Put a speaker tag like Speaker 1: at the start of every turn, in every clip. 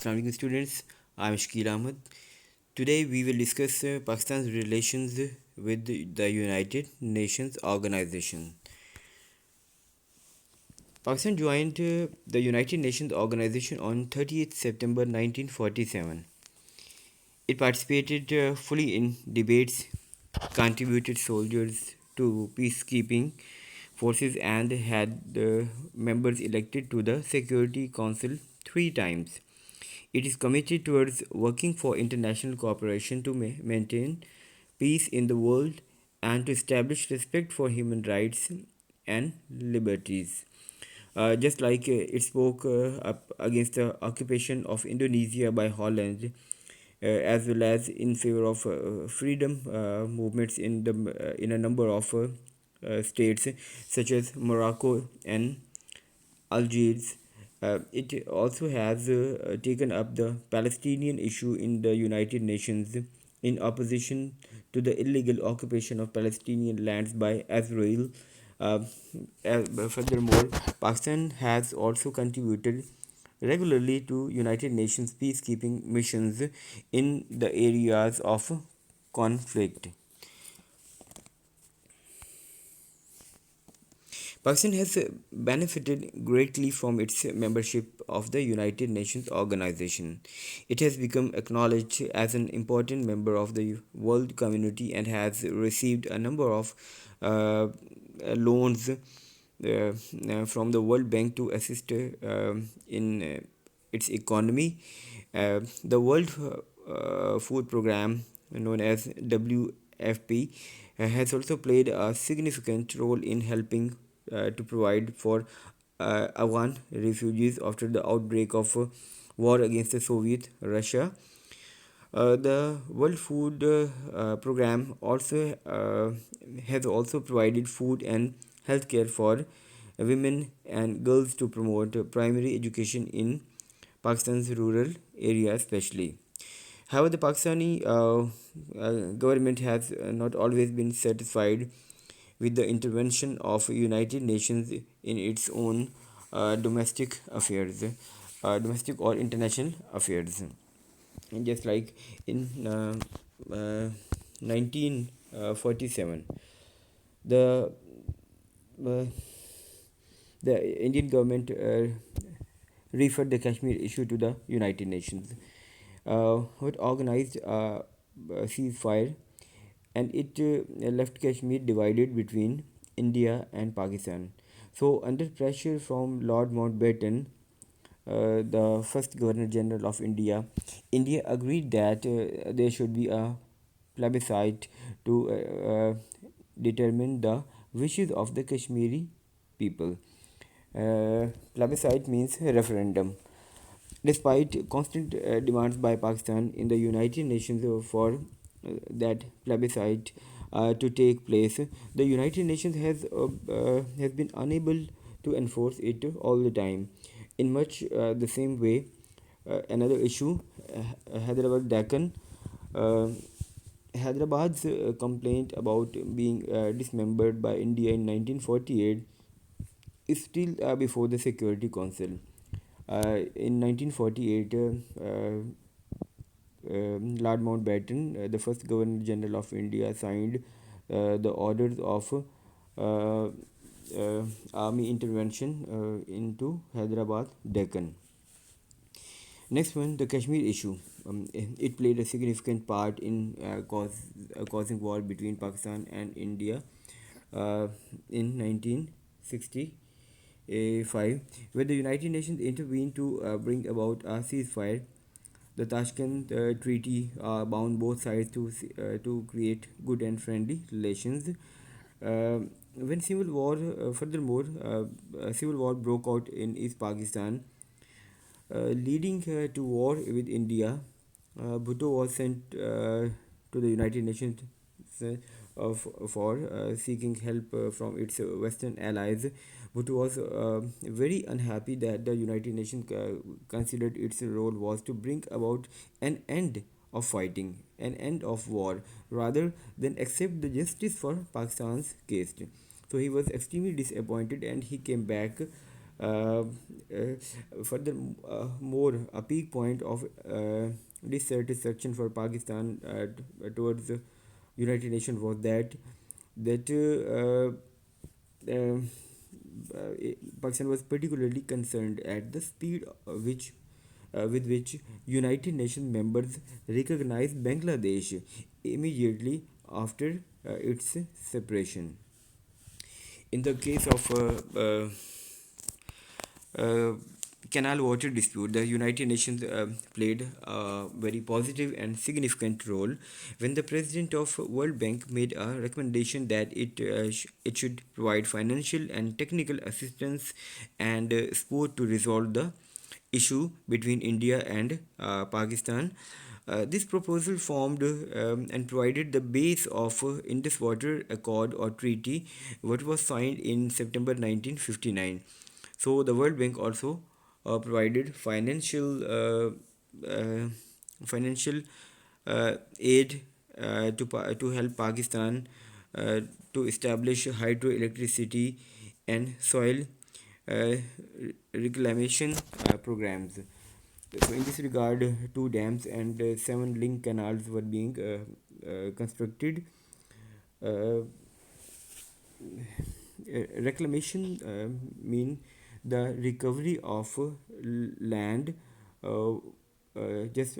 Speaker 1: Assalamu alaikum students, I am Shakeel Ahmad. Today we will discuss Pakistan's relations with the United Nations Organization. Pakistan joined the United Nations Organization on 30th September 1947. It participated fully in debates, contributed soldiers to peacekeeping forces, and had members elected to the Security Council three times. It is committed towards working for international cooperation to maintain peace in the world and to establish respect for human rights and liberties. Just like it spoke up against the occupation of Indonesia by Holland, as well as in favor of freedom movements in a number of states such as Morocco and Algiers. It also has taken up the Palestinian issue in the United Nations in opposition to the illegal occupation of Palestinian lands by Israel. Uh, Furthermore, Pakistan has also contributed regularly to United Nations peacekeeping missions in the areas of conflict. Pakistan has benefited greatly from its membership of the United Nations Organization. It has become acknowledged as an important member of the world community and has received a number of loans from the World Bank to assist in its economy. The World Food Program, known as WFP, has also played a significant role in helping to provide for Afghan refugees after the outbreak of war against the Soviet Russia. The World Food Program also has also provided food and healthcare for women and girls to promote primary education in Pakistan's rural areas, especially. However, the Pakistani government has not always been satisfied with the intervention of United Nations in its own domestic affairs, domestic or international affairs. And just like in 1947, the uh, the Indian government referred the Kashmir issue to the United Nations. What organized a ceasefire, and it left Kashmir divided between India and Pakistan. So, under pressure from Lord Mountbatten, the first Governor General of India, India agreed that there should be a plebiscite to determine the wishes of the Kashmiri people. Plebiscite means referendum. Despite constant demands by Pakistan in the United Nations for that plebiscite to take place, the United Nations has been unable to enforce it all the time. In much the same way, another issue, Hyderabad Deccan. Uh, Hyderabad's complaint about being dismembered by India in 1948 is still before the Security Council. In 1948, Lord Mountbatten, the first Governor General of India, signed the orders of uh, army intervention into Hyderabad, Deccan. Next one, the Kashmir issue. It played a significant part in causing war between Pakistan and India in 1965, where the United Nations intervened to bring about a ceasefire. The Tashkent Treaty bound both sides to create good and friendly relations. Uh, when civil war broke out in East Pakistan, leading to war with India. Bhutto was sent to the United Nations for seeking help from its Western allies. Bhutto was very unhappy that the United Nations considered its role was to bring about an end of fighting, an end of war, rather than accept the justice for Pakistan's case. So he was extremely disappointed and he came back Uh, Furthermore, a peak point of dissatisfaction for Pakistan towards the United Nations was that um, Pakistan was particularly concerned at the speed with which United Nations members recognized Bangladesh immediately after its separation. In the case of uh, canal water dispute, the United Nations played a very positive and significant role when the president of World Bank made a recommendation that it should provide financial and technical assistance and support to resolve the issue between India and Pakistan. This proposal formed and provided the base of Indus Water Accord or Treaty, what was signed in September 1959. So the World Bank also provided uh, financial aid to help Pakistan to establish hydroelectricity and soil uh, reclamation programs. So, in this regard, two dams and seven link canals were being constructed. Uh, Reclamation mean the recovery of land just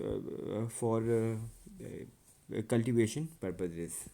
Speaker 1: for cultivation purposes.